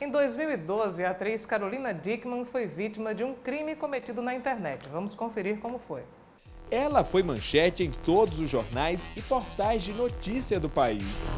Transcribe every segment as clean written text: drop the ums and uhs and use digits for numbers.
Em 2012, a atriz Carolina Dickmann foi vítima de um crime cometido na internet. Vamos conferir como foi. Ela foi manchete em todos os jornais e portais de notícia do país.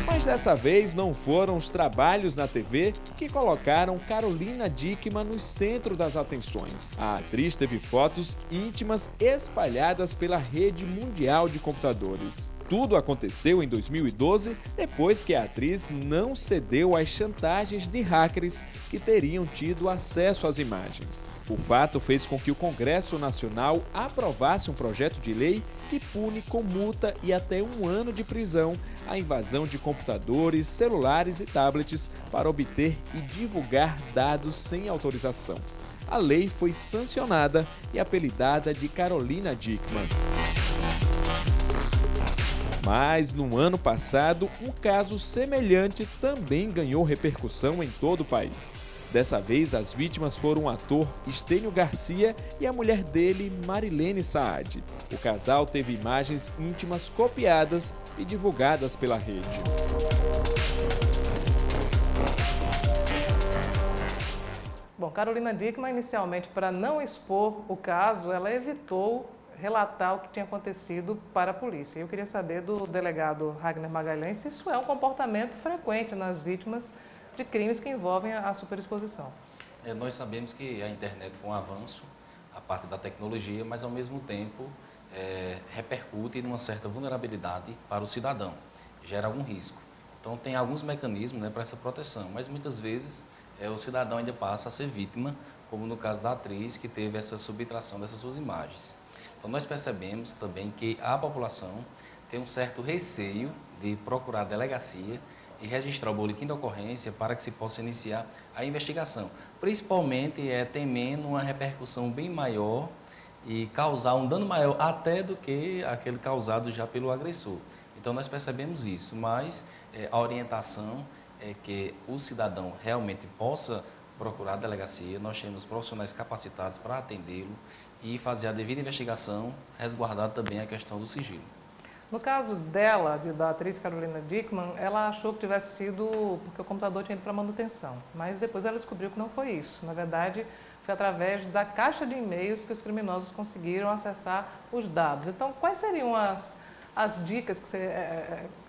Mas dessa vez não foram os trabalhos na TV que colocaram Carolina Dickmann no centro das atenções. A atriz teve fotos íntimas espalhadas pela rede mundial de computadores. Tudo aconteceu em 2012, depois que a atriz não cedeu às chantagens de hackers que teriam tido acesso às imagens. O fato fez com que o Congresso Nacional aprovasse um projeto de lei que pune com multa e até 1 ano de prisão a invasão de computadores, celulares e tablets para obter e divulgar dados sem autorização. A lei foi sancionada e apelidada de Carolina Dickmann. Mas, no ano passado, um caso semelhante também ganhou repercussão em todo o país. Dessa vez, as vítimas foram o ator Estênio Garcia e a mulher dele, Marilene Saad. O casal teve imagens íntimas copiadas e divulgadas pela rede. Bom, Carolina Dickmann, inicialmente, para não expor o caso, ela evitou relatar o que tinha acontecido para a polícia. Eu queria saber do delegado Ragner Magalhães se isso é um comportamento frequente nas vítimas de crimes que envolvem a superexposição. Nós sabemos que a internet foi um avanço, a parte da tecnologia, mas ao mesmo tempo repercute numa certa vulnerabilidade para o cidadão, gera algum risco. Então tem alguns mecanismos, para essa proteção, mas muitas vezes o cidadão ainda passa a ser vítima, como no caso da atriz que teve essa subtração dessas suas imagens. Então, nós percebemos também que a população tem um certo receio de procurar a delegacia e registrar o boletim de ocorrência para que se possa iniciar a investigação. Principalmente temendo uma repercussão bem maior e causar um dano maior até do que aquele causado já pelo agressor. Então, nós percebemos isso, mas a orientação é que o cidadão realmente possa procurar a delegacia. Nós temos profissionais capacitados para atendê-lo e fazer a devida investigação, resguardar também a questão do sigilo. No caso dela, da atriz Carolina Dickmann, ela achou que tivesse sido porque o computador tinha ido para manutenção, mas depois ela descobriu que não foi isso. Na verdade, foi através da caixa de e-mails que os criminosos conseguiram acessar os dados. Então, quais seriam as dicas que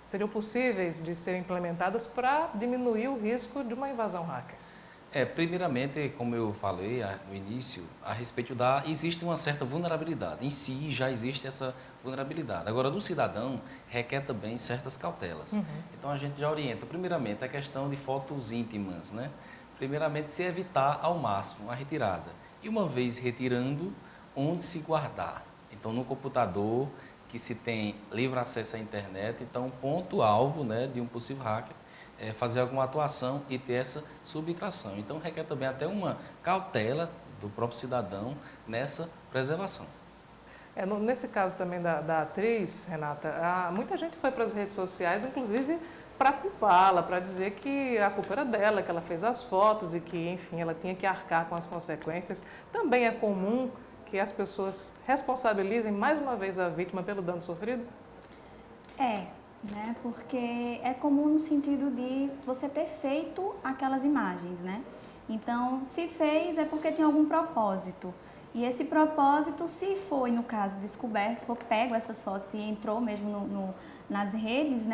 seriam possíveis de serem implementadas para diminuir o risco de uma invasão hacker? Primeiramente, como eu falei no início, a respeito existe uma certa vulnerabilidade. Em si, já existe essa vulnerabilidade. Agora, do cidadão, requer também certas cautelas. Então, a gente já orienta, primeiramente, a questão de fotos íntimas, Primeiramente, se evitar ao máximo a retirada. E uma vez retirando, onde se guardar? Então, no computador, que se tem livre acesso à internet, então, ponto-alvo de um possível hacker, fazer alguma atuação e ter essa subtração. Então, requer também até uma cautela do próprio cidadão nessa preservação. Nesse caso também da atriz, Renata, muita gente foi para as redes sociais, inclusive para culpá-la, para dizer que a culpa era dela, que ela fez as fotos e que, enfim, ela tinha que arcar com as consequências. Também é comum que as pessoas responsabilizem mais uma vez a vítima pelo dano sofrido? Porque é comum no sentido de você ter feito aquelas imagens, Então, se fez é porque tem algum propósito. E esse propósito, se foi, no caso, descoberto, se for pego essas fotos e entrou mesmo nas redes,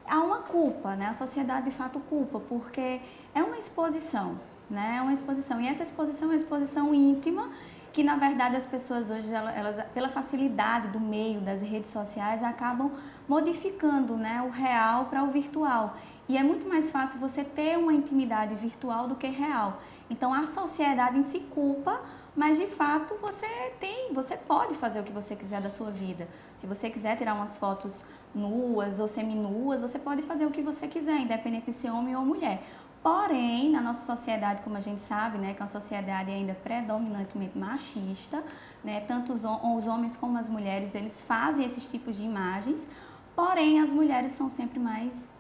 há uma culpa, A sociedade, de fato, culpa, porque é uma exposição, É uma exposição. E essa exposição é uma exposição íntima, que na verdade as pessoas hoje, elas, pela facilidade do meio das redes sociais, acabam modificando o real para o virtual. E é muito mais fácil você ter uma intimidade virtual do que real. Então a sociedade em si culpa, mas de fato você pode fazer o que você quiser da sua vida. Se você quiser tirar umas fotos nuas ou seminuas, você pode fazer o que você quiser, independente de ser homem ou mulher. Porém, na nossa sociedade, como a gente sabe, que é uma sociedade ainda predominantemente machista, tanto os homens como as mulheres, eles fazem esses tipos de imagens, porém, as mulheres são sempre mais,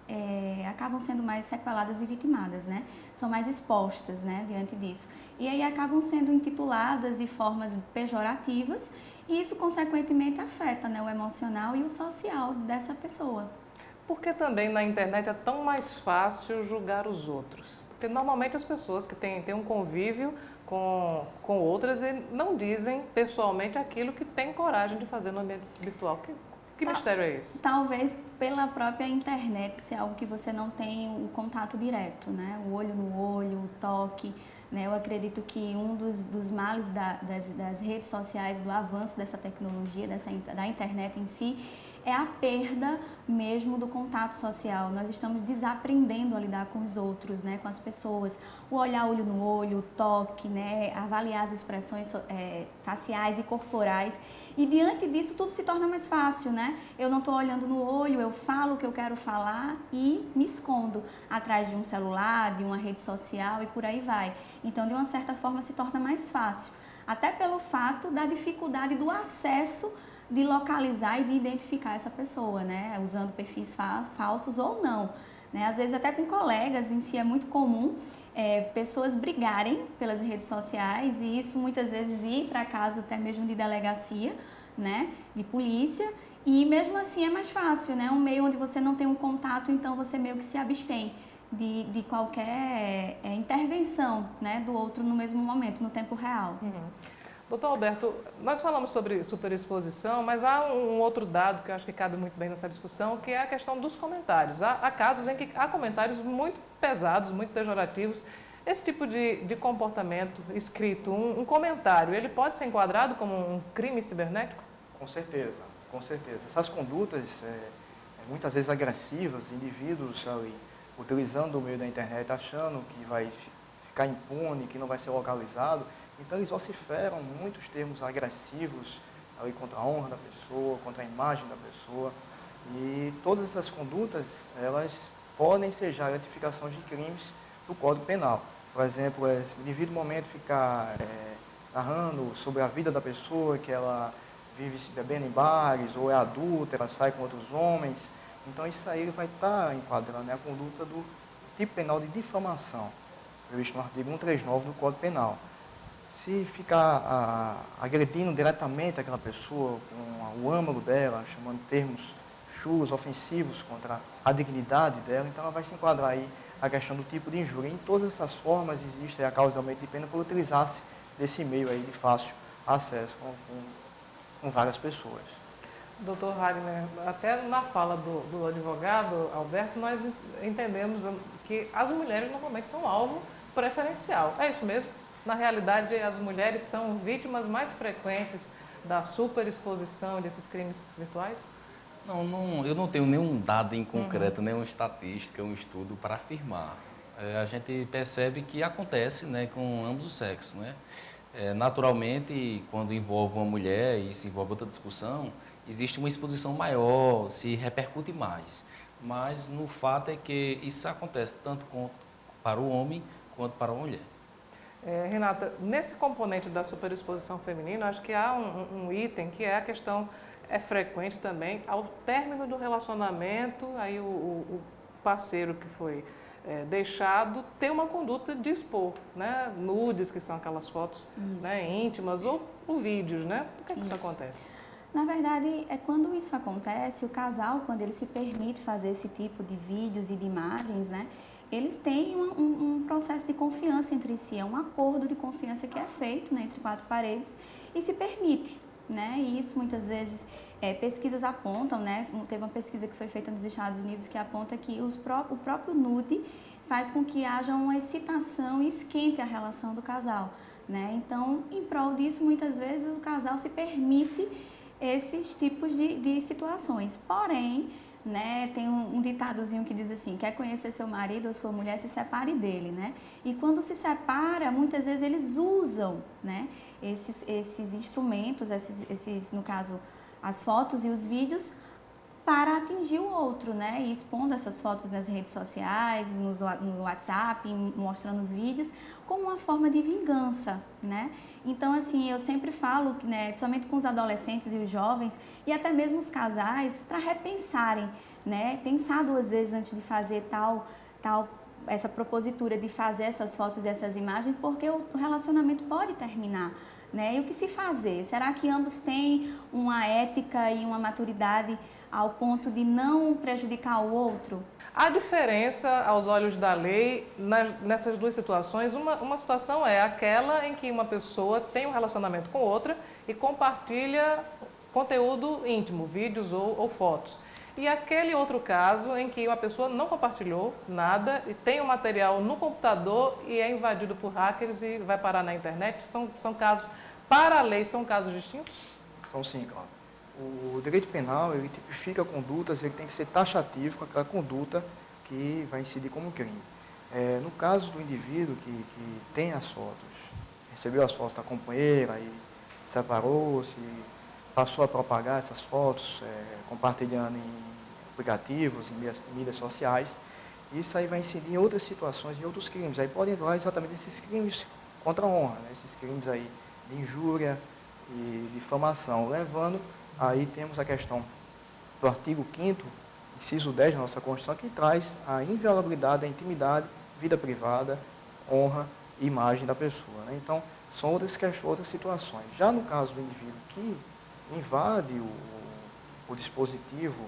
acabam sendo mais sequeladas e vitimadas, São mais expostas, diante disso. E aí acabam sendo intituladas de formas pejorativas E isso, consequentemente, afeta, né, o emocional e o social dessa pessoa. Porque também na internet é tão mais fácil julgar os outros. Porque normalmente as pessoas que têm um convívio com outras e não dizem pessoalmente aquilo que têm coragem de fazer no ambiente virtual. Que mistério é esse? Talvez pela própria internet ser algo que você não tem o contato direto, né? O olho no olho, o toque, né? Eu acredito que um dos males das redes sociais, do avanço dessa tecnologia, da internet em si, é a perda mesmo do contato social. Nós estamos desaprendendo a lidar com os outros, né, com as pessoas. O olhar olho no olho, o toque, né, avaliar as expressões faciais e corporais. E diante disso tudo se torna mais fácil, né? Eu não estou olhando no olho, eu falo o que eu quero falar e me escondo atrás de um celular, de uma rede social e por aí vai. Então, de uma certa forma, se torna mais fácil. Até pelo fato da dificuldade do acesso de localizar e de identificar essa pessoa, né? Usando perfis falsos ou não, né? Às vezes até com colegas em si é muito comum pessoas brigarem pelas redes sociais e isso muitas vezes ir para caso até mesmo de delegacia, né? De polícia e mesmo assim é mais fácil, né? Um meio onde você não tem um contato, então você meio que se abstém de qualquer intervenção, né? Do outro no mesmo momento, no tempo real. Doutor Alberto, nós falamos sobre superexposição, mas há um outro dado que eu acho que cabe muito bem nessa discussão, que é a questão dos comentários. Há casos em que há comentários muito pesados, muito pejorativos. Esse tipo de comportamento escrito, um comentário, ele pode ser enquadrado como um crime cibernético? Com certeza, com certeza. Essas condutas, muitas vezes agressivas, indivíduos ali, utilizando o meio da internet, achando que vai ficar impune, que não vai ser localizado, então eles vociferam muitos termos agressivos ali contra a honra da pessoa, contra a imagem da pessoa. E todas essas condutas, elas podem ser já retificação de crimes do Código Penal. Por exemplo, se o devido momento ficar narrando sobre a vida da pessoa, que ela vive se bebendo em bares, ou é adúltera, sai com outros homens, então isso aí vai estar enquadrando a conduta do tipo penal de difamação, previsto no artigo 139 do Código Penal. Se ficar agredindo diretamente aquela pessoa com o âmago dela, chamando termos chulos, ofensivos contra a dignidade dela, então ela vai se enquadrar aí a questão do tipo de injúria. Em todas essas formas existe a causa de aumento de pena por utilizar-se desse meio aí de fácil acesso com várias pessoas. Doutor Wagner, até na fala do advogado Alberto, nós entendemos que as mulheres normalmente são alvo preferencial. É isso mesmo? Na realidade, as mulheres são vítimas mais frequentes da superexposição desses crimes virtuais? Não, eu não tenho nenhum dado em concreto, nenhuma estatística, um estudo para afirmar. A gente percebe que acontece, né, com ambos os sexos, né? Naturalmente, quando envolve uma mulher e se envolve outra discussão, existe uma exposição maior, se repercute mais. Mas no fato é que isso acontece tanto para o homem quanto para a mulher. Renata, nesse componente da superexposição feminina, acho que há um item que é a questão, é frequente também, ao término do relacionamento, aí o parceiro que foi deixado ter uma conduta de expor, né, nudes, que são aquelas fotos, né, íntimas, ou vídeos, né? Por que isso acontece? Na verdade, quando isso acontece, o casal, quando ele se permite fazer esse tipo de vídeos e de imagens, né, eles têm um processo de confiança entre si, é um acordo de confiança que é feito, né, entre quatro paredes e se permite, né, e isso muitas vezes pesquisas apontam, né, teve uma pesquisa que foi feita nos Estados Unidos que aponta que o próprio nude faz com que haja uma excitação e esquente a relação do casal, né, então em prol disso muitas vezes o casal se permite esses tipos de situações, porém, né, tem um ditadozinho que diz assim, quer conhecer seu marido ou sua mulher, se separe dele, né? E quando se separa, muitas vezes eles usam, né, esses instrumentos, no caso, as fotos e os vídeos, para atingir o outro, né? E expondo essas fotos nas redes sociais, no WhatsApp, mostrando os vídeos, como uma forma de vingança, né? Então, assim, eu sempre falo, né, principalmente com os adolescentes e os jovens, e até mesmo os casais, para repensarem, né? Pensar duas vezes antes de fazer essa propositura de fazer essas fotos e essas imagens, porque o relacionamento pode terminar, né? E o que se fazer? Será que ambos têm uma ética e uma maturidade ao ponto de não prejudicar o outro? A diferença, aos olhos da lei, nessas duas situações, uma situação é aquela em que uma pessoa tem um relacionamento com outra e compartilha conteúdo íntimo, vídeos ou fotos. E aquele outro caso em que uma pessoa não compartilhou nada e tem o material no computador e é invadido por hackers e vai parar na internet, são casos, para a lei, são casos distintos? São sim, claro. O direito penal, ele tipifica condutas, ele tem que ser taxativo com aquela conduta que vai incidir como crime. No caso do indivíduo que tem as fotos, recebeu as fotos da companheira e separou-se, passou a propagar essas fotos, compartilhando em aplicativos, em mídias sociais, isso aí vai incidir em outras situações, em outros crimes. Aí podem entrar exatamente esses crimes contra a honra, né? Esses crimes aí de injúria e difamação, levando, aí temos a questão do artigo 5º, inciso 10 da nossa Constituição, que traz a inviolabilidade da intimidade, vida privada, honra e imagem da pessoa, né? Então, são outras situações. Já no caso do indivíduo que invade o dispositivo,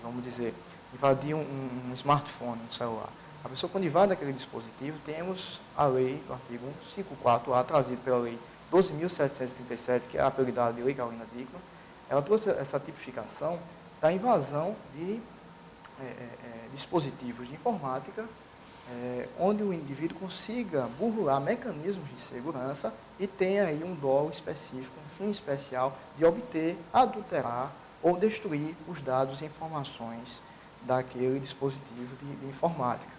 vamos dizer, invadir um smartphone, um celular. A pessoa, quando invade aquele dispositivo, temos a lei, o artigo 154A, trazido pela lei 12.737, que é a apelidada de Lei Carolina Dickmann. Ela trouxe essa tipificação da invasão de dispositivos de informática, onde o indivíduo consiga burlar mecanismos de segurança e tenha aí um dolo específico, um fim especial de obter, adulterar ou destruir os dados e informações daquele dispositivo de informática.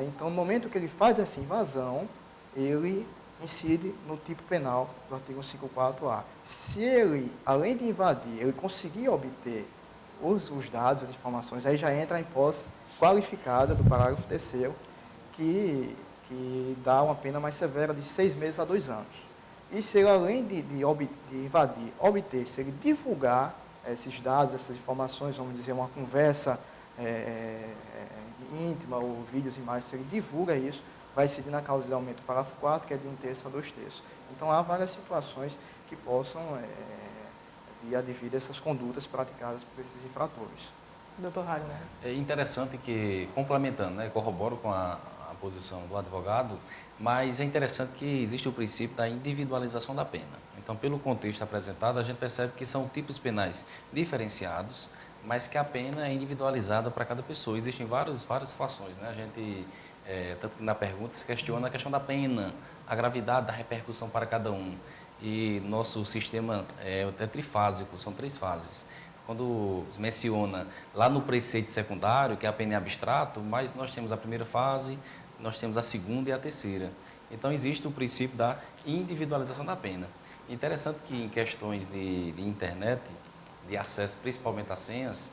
Então, no momento que ele faz essa invasão, ele incide no tipo penal do artigo 154A. Se ele, além de invadir, ele conseguir obter os dados, as informações, aí já entra a hipótese qualificada do parágrafo 3º, que dá uma pena mais severa de 6 meses a 2 anos. E se ele, além de invadir, obter, se ele divulgar esses dados, essas informações, vamos dizer, uma conversa íntima ou vídeos, imagens, se ele divulga isso, vai incidir na causa de aumento do parágrafo 4º, que é de 1/3 a 2/3. Então, há várias situações que possam vir advir essas condutas praticadas por esses infratores. Doutor Ragner. É interessante que, complementando, né, corroboro com a posição do advogado, mas é interessante que existe o princípio da individualização da pena. Então, pelo contexto apresentado, a gente percebe que são tipos penais diferenciados, mas que a pena é individualizada para cada pessoa. Existem várias situações, né? A gente, tanto que na pergunta se questiona a questão da pena, a gravidade da repercussão para cada um. E nosso sistema é trifásico, são 3 fases. Quando menciona lá no preceito secundário, que a pena é abstrato, mas nós temos a primeira fase, nós temos a segunda e a terceira. Então, existe o princípio da individualização da pena. Interessante que em questões de internet, de acesso principalmente a senhas,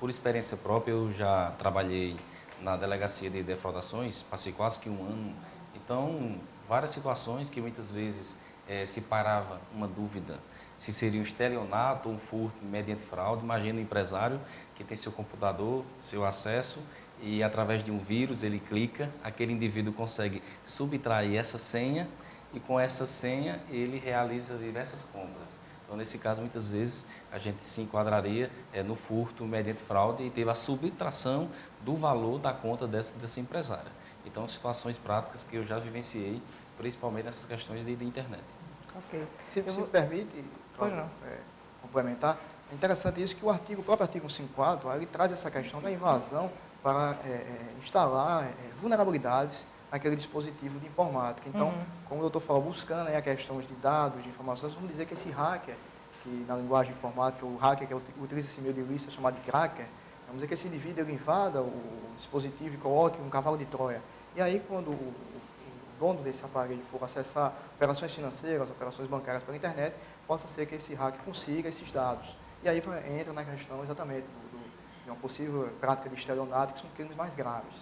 por experiência própria, eu já trabalhei na delegacia de defraudações, passei quase que 1 ano. Então, várias situações que muitas vezes se parava uma dúvida se seria um estelionato ou um furto mediante fraude. Imagina um empresário que tem seu computador, seu acesso, e através de um vírus ele clica, aquele indivíduo consegue subtrair essa senha e com essa senha ele realiza diversas compras. Então, nesse caso, muitas vezes a gente se enquadraria no furto mediante fraude e teve a subtração do valor da conta dessa empresária. Então, situações práticas que eu já vivenciei, principalmente nessas questões de internet. Ok. Se me permite complementar, é interessante isso que o próprio artigo 154, ele traz essa questão da invasão para instalar vulnerabilidades naquele dispositivo de informática. Então, como o doutor falou, buscando aí a questão de dados, de informações, vamos dizer que esse hacker, que na linguagem informática, o hacker que utiliza esse meio de ilícito é chamado de cracker, vamos dizer que esse indivíduo ele invada o dispositivo e coloque um cavalo de Troia. E aí, quando o dono desse aparelho for acessar operações financeiras, operações bancárias pela internet, possa ser que esse hacker consiga esses dados. E aí entra na questão exatamente de uma possível prática de estelionato, que são crimes mais graves.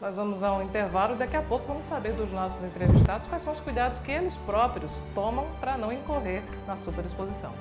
Nós vamos a um intervalo e daqui a pouco vamos saber dos nossos entrevistados quais são os cuidados que eles próprios tomam para não incorrer na superexposição.